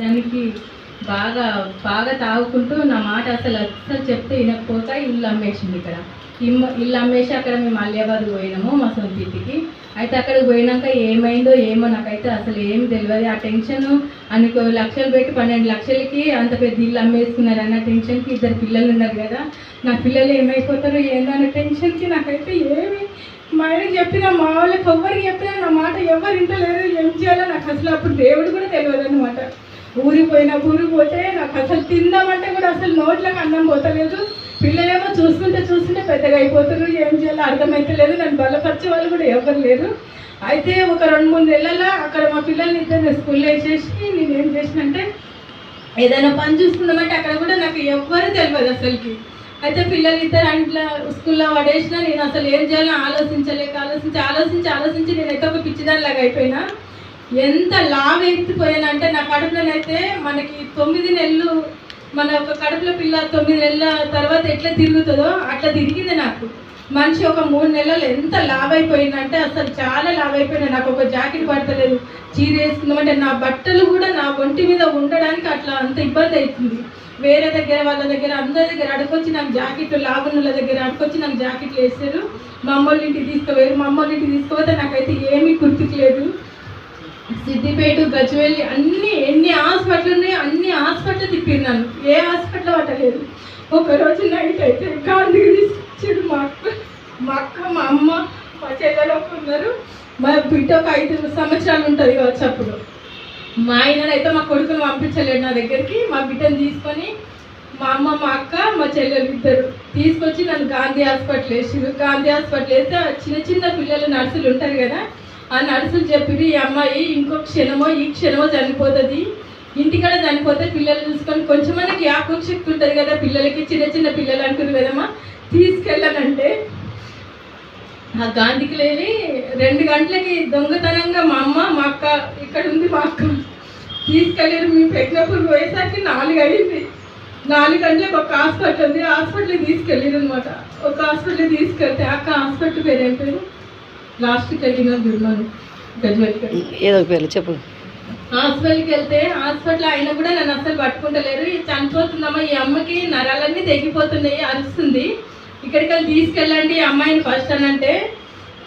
దానికి బాగా బాగా తాగుకుంటూ నా మాట అసలు చెప్తే వినకపోక ఇల్లు అమ్మేసింది. ఇక్కడ ఇల్లు అమ్మేసి అక్కడ మేము అలియాబాద్ పోయినాము మా సొంత ఇంటికి. అయితే అక్కడికి పోయినాక ఏమైందో ఏమో నాకైతే అసలు ఏమి తెలియదు. ఆ టెన్షన్ అనుకో లక్షలు పెట్టి 12 లక్షలకి అంత పెద్ద ఇల్లు అమ్మేసుకున్నారు అన్న టెన్షన్కి 2 పిల్లలు ఉన్నారు కదా, నా పిల్లలు ఏమైపోతారో ఏందన్న టెన్షన్కి నాకైతే ఏమి మా ఆయనకి చెప్పినా మా వాళ్ళకి ఎవ్వరికి చెప్పినా నా మాట ఎవరు ఇంటలేరు. ఏం చేయాలో నాకు అసలు అప్పుడు దేవుడు కూడా తెలియదు అనమాట. ఊరికి పోతే నాకు అసలు తిందామంటే కూడా అసలు నోట్లకు అన్నం పోతలేదు. పిల్లలేమో చూస్తుంటే పెద్దగా అయిపోతారు. ఏం చేయాలో అర్థమవుతలేదు. నన్ను బలపరిచే వాళ్ళు కూడా ఎవరు లేరు. అయితే ఒక 2-3 నెలల్లో అక్కడ మా పిల్లల్ని ఇద్దరు స్కూల్లో వేసేసి నేను ఏం చేసినంటే ఏదైనా పని చూసుకుందామంటే అక్కడ కూడా నాకు ఎవ్వరు తెలియదు అసలుకి. అయితే పిల్లలు ఇద్దరు అంట్లో స్కూల్లో పడేసిన నేను అసలు ఏం చేయాలో ఆలోచించి నేనైతే ఒక పిచ్చిదానిలాగా అయిపోయినా. ఎంత లావు ఎత్తిపోయానంటే నా కడుపులోనైతే మనకి 9 నెలలు మన ఒక కడుపులో పిల్ల 9 నెలల తర్వాత ఎట్లా తిరుగుతుందో అట్లా తిరిగింది నాకు. మనిషి ఒక 3 నెలలు ఎంత లావ్ అయిపోయిందంటే అసలు చాలా లావ్ అయిపోయినా. నాకు ఒక జాకెట్ పడతలేదు, చీర వేసుకుందామంటే నా బట్టలు కూడా నా ఒంటి మీద ఉండడానికి అట్లా అంత ఇబ్బంది అవుతుంది. వేరే దగ్గర వాళ్ళ దగ్గర అందరి దగ్గర అడుకొచ్చి నాకు జాకెట్లు లాగున్నల దగ్గర అడుకొచ్చి నాకు జాకెట్లు వేసారు. మా అమ్మోళ్ళ ఇంటికి తీసుకుపోయారు. మా అమ్మోళ్ళ ఇంటికి తీసుకుపోతే నాకైతే ఏమీ గుర్తుకులేదు. సిద్దిపేట, గజ్వేల్ ఎన్ని హాస్పిటల్ ఉన్నాయో అన్ని హాస్పిటల్ తిప్పినాను. ఏ హాస్పిటల్ పట్టలేదు. ఒకరోజు నైట్ అయితే గాంధీకి తీసుకొచ్చాడు మా అక్క, మా అమ్మ, మా చెల్లెలు ఉన్నారు. మా బిడ్డ ఒక 5 సంవత్సరాలు ఉంటుంది కావచ్చు అప్పుడు. మా ఆయననైతే మా కొడుకుని పంపించలేడు నా దగ్గరికి. మా బిడ్డను తీసుకొని మా అమ్మ, మా అక్క, మా చెల్లెలు ఇద్దరు తీసుకొచ్చి నన్ను గాంధీ హాస్పిటల్ వేసారు. గాంధీ హాస్పిటల్ వేస్తే చిన్న పిల్లలు నర్సులు ఉంటారు కదా, ఆ నర్సులు చెప్పిరు ఈ అమ్మాయి ఇంకొక ఈ క్షణమో చనిపోతుంది, ఇంటికాడ చనిపోతే పిల్లలు చూసుకొని కొంచెం మనకి జ్ఞాపకం శక్తి ఉంటుంది కదా పిల్లలకి, చిన్న పిల్లలు అంటారు కదమ్మా, తీసుకెళ్ళానంటే ఆ గాంధీకి వెళ్ళి 2 గంటలకి దొంగతనంగా మా అమ్మ, మా అక్క ఇక్కడ ఉంది మా అక్క తీసుకెళ్ళారు. మేము పెగ్నపూర్ పోయేసరికి 4 అయింది. 4 గంటలకు ఒక హాస్పిటల్ ఉంది, హాస్పిటల్కి తీసుకెళ్ళారు అనమాట. ఒక హాస్పిటల్కి తీసుకెళ్తే అక్క హాస్పిటల్ పేరు ఏం పేరు లాస్ట్కి వెళ్ళిన దుర్మను గజ్వేల్కి ఏదో పేరు చెప్పు. హాస్పిటల్కి వెళ్తే హాస్పిటల్ అయినా కూడా నన్ను అసలు పట్టుకుంటలేరు. చనిపోతుందమ్మా, ఈ అమ్మకి నరాలన్నీ తెగిపోతున్నాయి, అరుస్తుంది, ఇక్కడికి వెళ్ళి తీసుకెళ్ళండి అమ్మాయిని ఫస్ట్ అని అంటే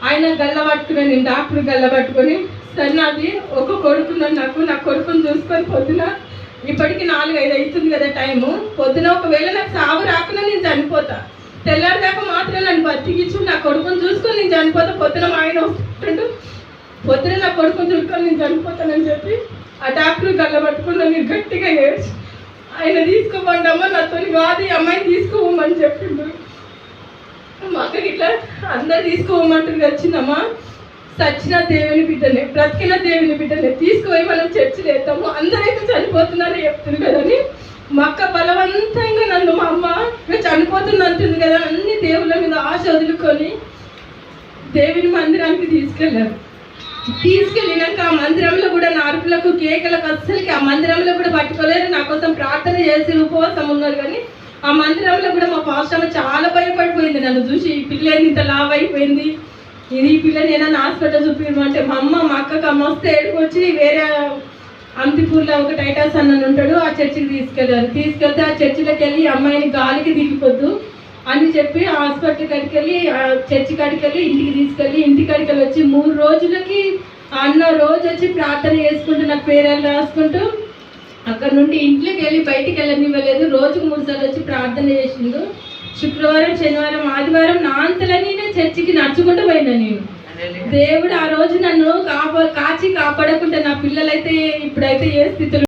ఆయన గల్ల పట్టుకున్నాను. నేను డాక్టర్ గల్ల పట్టుకొని సరే నాది ఒక కొడుకున్నాను నా కొడుకుని చూసుకొని పొద్దున ఇప్పటికి 4-5 అవుతుంది కదా టైము. పొద్దున ఒకవేళ నాకు సాగు రాకుండా నేను చనిపోతా, తెల్లారిదాకా మాత్రం నన్ను బతికించు, నా కొడుకుని చూసుకొని నేను చనిపోతా. పొద్దున మా ఆయన వస్తుంటూ పొద్దున నా కొడుకుని చూసుకొని నేను చనిపోతానని చెప్పి ఆ డాక్టర్ గల్ల పట్టుకుని నేను గట్టిగా ఏడ్చి ఆయన తీసుకోమండమ్మా, నాతో కాదు ఈ అమ్మాయిని తీసుకోమని చెప్పిండు. మా అక్కకి ఇట్లా అందరు తీసుకోమంటారు వచ్చిందమ్మా, సచ్చిన దేవుని బిడ్డనే, బ్రతికిన దేవుని బిడ్డనే తీసుకుపోయి మనం చర్చిలో వేస్తాము, అందరైతే చనిపోతున్నారని చెప్తుంది కదని మా అక్క బలవంతంగా నన్ను మా అమ్మ చనిపోతుంది అంటుంది కదా అన్ని దేవుళ్ళ మీద ఆశ వదులుకొని దేవుని మందిరానికి తీసుకెళ్ళారు. తీసుకెళ్ళినాక ఆ మందిరంలో కూడా నా అరుపులకు కేకలకు అస్సలకి ఆ మందిరంలో కూడా పట్టుకోలేరు. నా కోసం ప్రార్థన చేసి ఉపవాసం ఉన్నారు. కానీ ఆ మందిరంలో కూడా మా పాస్టర్ చాలా భయపడిపోయింది నన్ను చూసి. ఈ పిల్లని ఇంత లావ్ అయిపోయింది, ఈ పిల్లని ఏదైనా హాస్పిటల్ చూపించమంటే మా అమ్మ, మా అక్కకి అమ్మ వస్తే ఏడుకొచ్చి వేరే అంతిపూర్లో ఒక టైటాస్ అన్న ఉంటాడు, ఆ చర్చికి తీసుకెళ్తే ఆ చర్చిలోకి వెళ్ళి అమ్మాయిని గాలికి దిగిపోద్దు అని చెప్పి హాస్పిటల్ కాడికి వెళ్ళి చర్చి కాడికి వెళ్ళి ఇంటి కాడికి వెళ్ళి వచ్చి 3 రోజులకి అన్న రోజు వచ్చి ప్రార్థన చేసుకుంటూ నాకు పేర్లు రాసుకుంటూ అక్కడ నుండి ఇంట్లోకి వెళ్ళి బయటికి వెళ్ళనివ్వలేదు. రోజుకు 3 సార్లు వచ్చి ప్రార్థన చేసిండు. శుక్రవారం, శనివారం, ఆదివారం నా అంతలని చర్చికి నడుచుకుంటూ పోయినా నేను. దేవుడు ఆ రోజు నన్ను కాచి కాపాడకుండా నా పిల్లలైతే ఇప్పుడైతే ఏ స్థితిలో